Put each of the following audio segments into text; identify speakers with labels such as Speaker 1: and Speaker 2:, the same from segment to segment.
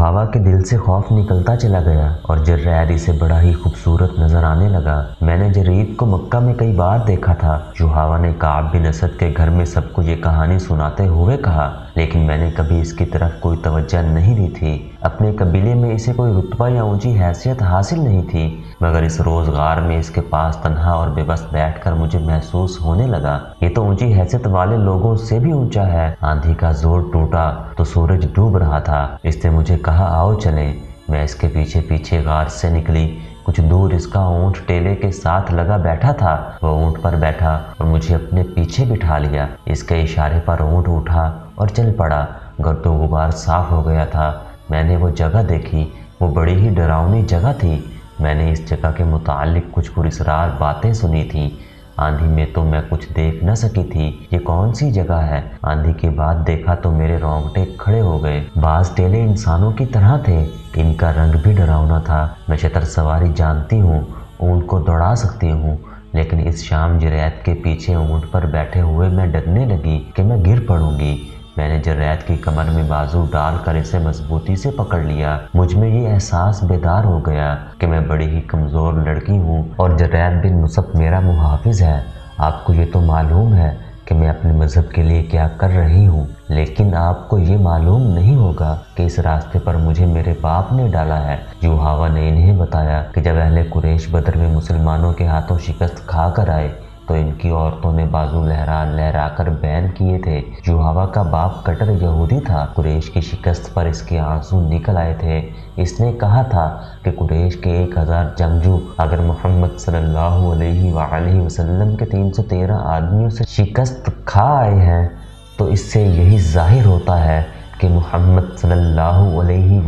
Speaker 1: जुहावा के दिल से खौफ निकलता चला गया और जर्रैद इसे बड़ा ही खूबसूरत नजर आने लगा। मैंने जरीद को मक्का में कई बार देखा था। जुहावा ने काब बिन असद के घर में सबको ये कहानी सुनाते हुए कहा, लेकिन मैंने कभी इसकी तरफ कोई तवज्जो नहीं दी थी। अपने कबीले में इसे कोई रुतबा या ऊंची हैसियत हासिल नहीं थी, मगर इस रोजगार में इसके पास तन्हा और बेबस बैठकर मुझे महसूस होने लगा ये तो ऊंची हैसियत वाले लोगों से भी ऊंचा है। आंधी का जोर टूटा तो सूरज डूब रहा था। इसने मुझे कहा, आओ चलें। मैं इसके पीछे पीछे गार से निकली। कुछ दूर इसका ऊंट टेले के साथ लगा बैठा था। वह ऊंट पर बैठा और मुझे अपने पीछे बिठा लिया। इसके इशारे पर ऊंट उठा और चल पड़ा। गर्दो गुबार साफ हो गया था। मैंने वो जगह देखी। वो बड़ी ही डरावनी जगह थी। मैंने इस जगह के मुताल्लिक कुछ पुरस्रार बातें सुनी थी। आंधी में तो मैं कुछ देख न सकी थी। ये कौन सी जगह है? आंधी के बाद देखा तो मेरे रोंगटे खड़े हो गए। बाज टेले इंसानों की तरह थे। इनका रंग भी डरावना था। मैं शतर सवारी जानती हूँ, ऊंट को दौड़ा सकती हूँ, लेकिन इस शाम जरैद के पीछे ऊंट पर बैठे हुए मैं डरने लगी कि मैं गिर पड़ूंगी। मैंने जरैद की कमर में बाजू डालकर इसे मजबूती से पकड़ लिया। मुझ में ये एहसास बेदार हो गया कि मैं बड़ी ही कमज़ोर लड़की हूँ और जरैद बिन मुसब मेरा मुहाफिज है। आपको ये तो मालूम है कि मैं अपने मज़हब के लिए क्या कर रही हूँ, लेकिन आपको ये मालूम नहीं होगा कि इस रास्ते पर मुझे मेरे बाप ने डाला है। जुहावा ने इन्हें बताया कि जब अहले कुरैश बदर में मुसलमानों के हाथों शिकस्त खा कर आए तो इनकी औरतों ने बाजू लहरा लहरा कर बैन किए थे। जुहावा का बाप कट्टर यहूदी था। कुरैश की शिकस्त पर इसके आंसू निकल आए थे। इसने कहा था कि कुरैश के 1000 जंगजू अगर मोहम्मद सल्लल्लाहु अलैहि वसल्लम के 313 आदमियों से शिकस्त खा आए हैं तो इससे यही जाहिर होता है कि मोहम्मद सल्लल्लाहु अलैहि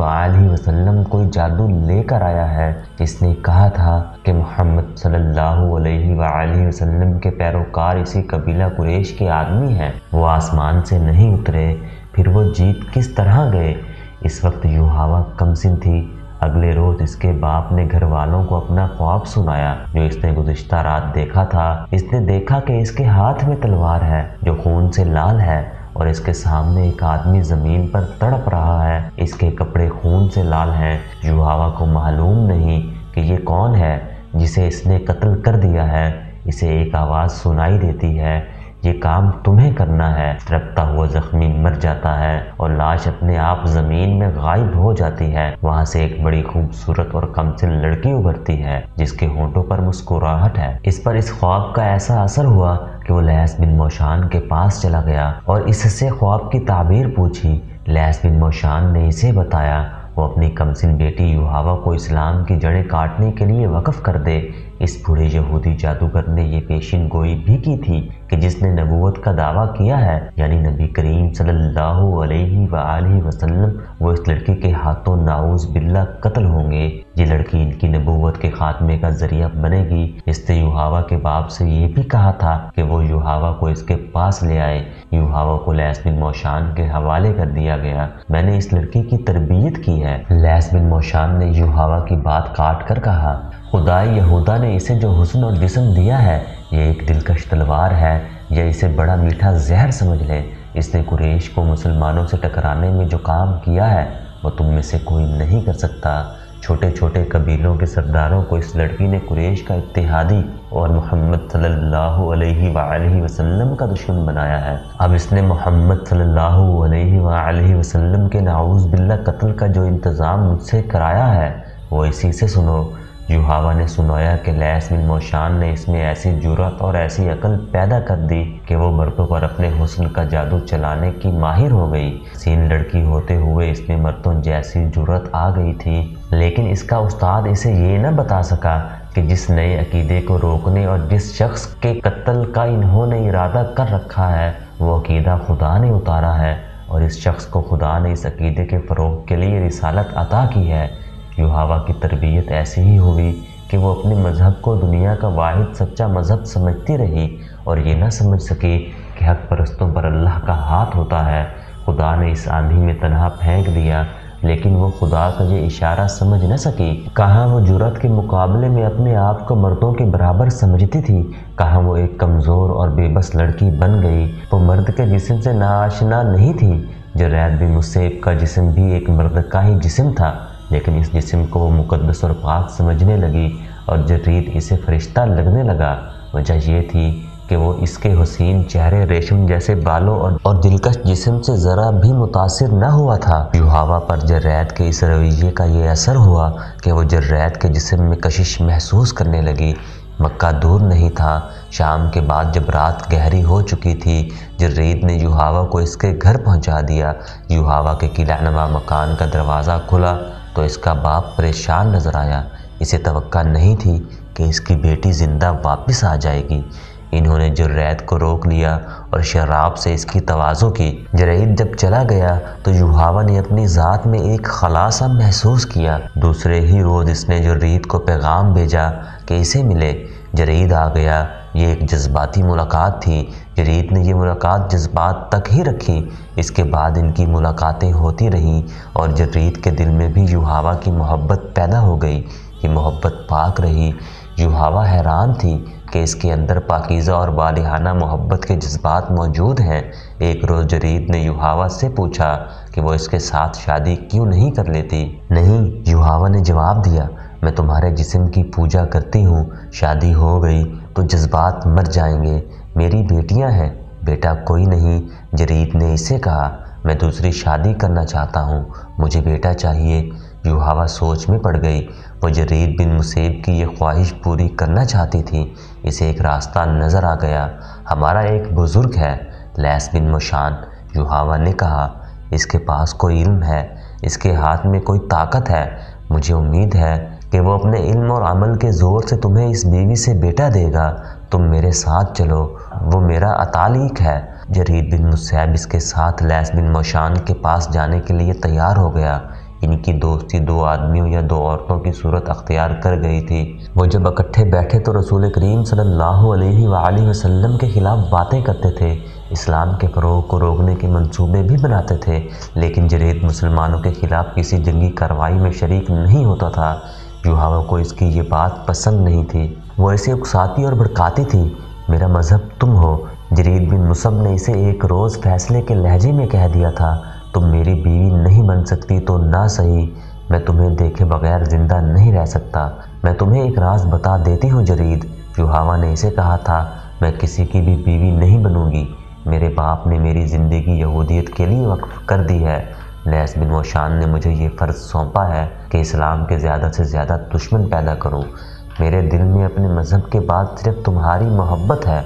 Speaker 1: वसल्लम कोई जादू लेकर आया है। इसने कहा था कि मोहम्मद सल्लल्लाहु अलैहि वसल्लम के पैरोकार इसी कबीला कुरैश के आदमी हैं। वो आसमान से नहीं उतरे, फिर वो जीत किस तरह गए? इस वक्त जुहावा कमसिन थी। अगले रोज इसके बाप ने घर वालों को अपना ख्वाब सुनाया जो इसने गुज़िश्ता रात देखा था। इसने देखा कि इसके हाथ में तलवार है जो खून से लाल है और इसके सामने एक आदमी जमीन पर तड़प रहा है। इसके कपड़े खून से लाल हैं। जुहावा को मालूम नहीं कि ये कौन है जिसे इसने कत्ल कर दिया है। इसे एक आवाज़ सुनाई देती है, ये काम तुम्हें करना है। तड़पता हुआ जख्मी मर जाता है और लाश अपने आप जमीन में गायब हो जाती है। वहां से एक बड़ी खूबसूरत और कमसिन लड़की उभरती है जिसके होंठों पर मुस्कुराहट है। इस पर इस ख्वाब का ऐसा असर हुआ कि वो लैस बिन मोशान के पास चला गया और इससे ख्वाब की ताबीर पूछी। लैस बिन मोशान ने इसे बताया वो अपनी कमसिन बेटी जुहावा को इस्लाम की जड़ें काटने के लिए वक्फ कर दे। इस बूढ़े यहूदी जादूगर ने ये पेशिन गोई भी की थी कि जिसने नबूवत का दावा किया है, यानी नबी करीम सल्लल्लाहु अलैहि वसल्लम, वो इस लड़की के हाथों नाउज बिल्ला कत्ल होंगे। ये लड़की इनकी नबूवत के खात्मे का जरिया बनेगी। इसने युहावा के बाप से ये भी कहा था कि वो युहावा को इसके पास ले आए। युहावा को लैस बिन मोशान के हवाले कर दिया गया। मैंने इस लड़की की तरबियत की है। लैस बिन मोशान ने युहावा की बात काट कर कहा, खुदाई यहूदा ने इसे जो हुस्न और जिस्म दिया है ये एक दिलकश तलवार है, या इसे बड़ा मीठा जहर समझ ले। इसने कुरैश को मुसलमानों से टकराने में जो काम किया है वो तुम में से कोई नहीं कर सकता। छोटे छोटे कबीलों के सरदारों को इस लड़की ने कुरैश का इत्तेहादी और मोहम्मद सल्लल्लाहु अलैहि वसल्लम का दुश्मन बनाया है। अब इसने मोहम्मद सल्लल्लाहु अलैहि वसल्लम के नाउज़ बिल्ला कत्ल का जो इंतज़ाम मुझसे कराया है वो इसी से सुनो। युहावा ने सुनाया कि लैस बिन मोशान ने इसमें ऐसी जुर्रत और ऐसी अकल पैदा कर दी कि वो मर्दों पर अपने हुस्न का जादू चलाने की माहिर हो गई। सीन लड़की होते हुए इसमें मर्दों जैसी जुर्रत आ गई थी, लेकिन इसका उस्ताद इसे ये न बता सका कि जिस नए अकीदे को रोकने और जिस शख्स के कत्ल का इन्होंने इरादा कर रखा है वो अकीदा खुदा ने उतारा है और इस शख्स को खुदा ने इस अकीदे के फ़रोग़ के लिए रिसालत अता की है। युहावा की तरबियत ऐसी ही हुई कि वो अपने मज़हब को दुनिया का वाहिद सच्चा मज़हब समझती रही और ये ना समझ सकी कि हक़ परस्तों पर अल्लाह का हाथ होता है। खुदा ने इस आंधी में तन्हा फेंक दिया, लेकिन वो खुदा का ये इशारा समझ न सकी। कहाँ वो जुर्रत के मुकाबले में अपने आप को मर्दों के बराबर समझती थी, कहाँ वो एक कमज़ोर और बेबस लड़की बन गई। वो मर्द के जिस्म से नाआशना नहीं थी, जरैद बिन मुसैब का जिस्म भी एक मर्द का ही जिस्म था, लेकिन इस जिस्म को वो मुकद्दस और पाक समझने लगी और जरीद इसे फरिश्ता लगने लगा। वजह ये थी कि वो इसके हुसीन चेहरे, रेशम जैसे बालों और दिलकश जिस्म से ज़रा भी मुतासिर न हुआ था। युहावा पर जरैद के इस रवैये का ये असर हुआ कि वो जरैद के जिस्म में कशिश महसूस करने लगी। मक्का दूर नहीं था। शाम के बाद जब रात गहरी हो चुकी थी, जरीद ने युहावा को इसके घर पहुंचा दिया। युहावा के किलानुमा मकान का दरवाज़ा खुला तो इसका बाप परेशान नज़र आया। इसे तवक्का नहीं थी कि इसकी बेटी ज़िंदा वापस आ जाएगी। इन्होंने जरैद को रोक लिया और शराब से इसकी तवाज़ो की। जरैद जब चला गया तो युहावा ने अपनी ज़ात में एक खलासा महसूस किया। दूसरे ही रोज़ इसने जरैद को पैगाम भेजा कि इसे मिले। जरैद आ गया। ये एक जज्बाती मुलाकात थी। जरैद ने ये मुलाकात जज्बात तक ही रखी। इसके बाद इनकी मुलाकातें होती रहीं और जरैद के दिल में भी युहावा की मोहब्बत पैदा हो गई। ये मोहब्बत पाक रही। युहावा हैरान थी कि इसके अंदर पाकीज़ा और बालिहाना मोहब्बत के जज्बात मौजूद हैं। एक रोज़ जरीद ने युहावा से पूछा कि वो इसके साथ शादी क्यों नहीं कर लेती। नहीं, युहावा ने जवाब दिया, मैं तुम्हारे जिस्म की पूजा करती हूँ। शादी हो गई तो जज्बात मर जाएंगे। मेरी बेटियाँ हैं, बेटा कोई नहीं। जरीद ने इसे कहा, मैं दूसरी शादी करना चाहता हूँ, मुझे बेटा चाहिए। युहावा सोच में पड़ गई। वो जरीद बिन मुसैब की ये ख्वाहिश पूरी करना चाहती थी। इसे एक रास्ता नज़र आ गया। हमारा एक बुज़ुर्ग है, लैस बिन मोशान, युहावा ने कहा। इसके पास कोई इल्म है, इसके हाथ में कोई ताकत है। मुझे उम्मीद है कि वो अपने इल्म और अमल के ज़ोर से तुम्हें इस बीवी से बेटा देगा। तुम मेरे साथ चलो, वो मेरा अतालिक है। जरीद बिन मुसैब इसके साथ लैस बिन मोशान के पास जाने के लिए तैयार हो गया। इनकी दोस्ती दो आदमियों या दो औरतों की सूरत अख्तियार कर गई थी। वो जब इकट्ठे बैठे तो रसूल करीम सल्लल्लाहु अलैहि वसल्लम के ख़िलाफ़ बातें करते थे, इस्लाम के फ़रोग़ को रोकने के मंसूबे भी बनाते थे। लेकिन जरीद मुसलमानों के ख़िलाफ़ किसी जंगी कार्रवाई में शरीक नहीं होता था। युहावा को इसकी ये बात पसंद नहीं थी। वो इसे उकसाती और भड़काती थी। मेरा मज़हब तुम हो। जरीद बिन मुसब ने इसे एक रोज़ फैसले के लहजे में कह दिया था, तुम मेरी बीवी नहीं बन सकती तो ना सही, मैं तुम्हें देखे बगैर ज़िंदा नहीं रह सकता। मैं तुम्हें एक राज बता देती हूँ जरीद, युहावा ने इसे कहा था, मैं किसी की भी बीवी नहीं बनूंगी। मेरे बाप ने मेरी ज़िंदगी यहूदियत के लिए वक्फ कर दी है। लैस बिन मोशान ने मुझे ये फ़र्ज़ सौंपा है कि इस्लाम के ज़्यादा से ज़्यादा दुश्मन पैदा करूँ। मेरे दिल में अपने मज़हब के बाद सिर्फ तुम्हारी मोहब्बत है।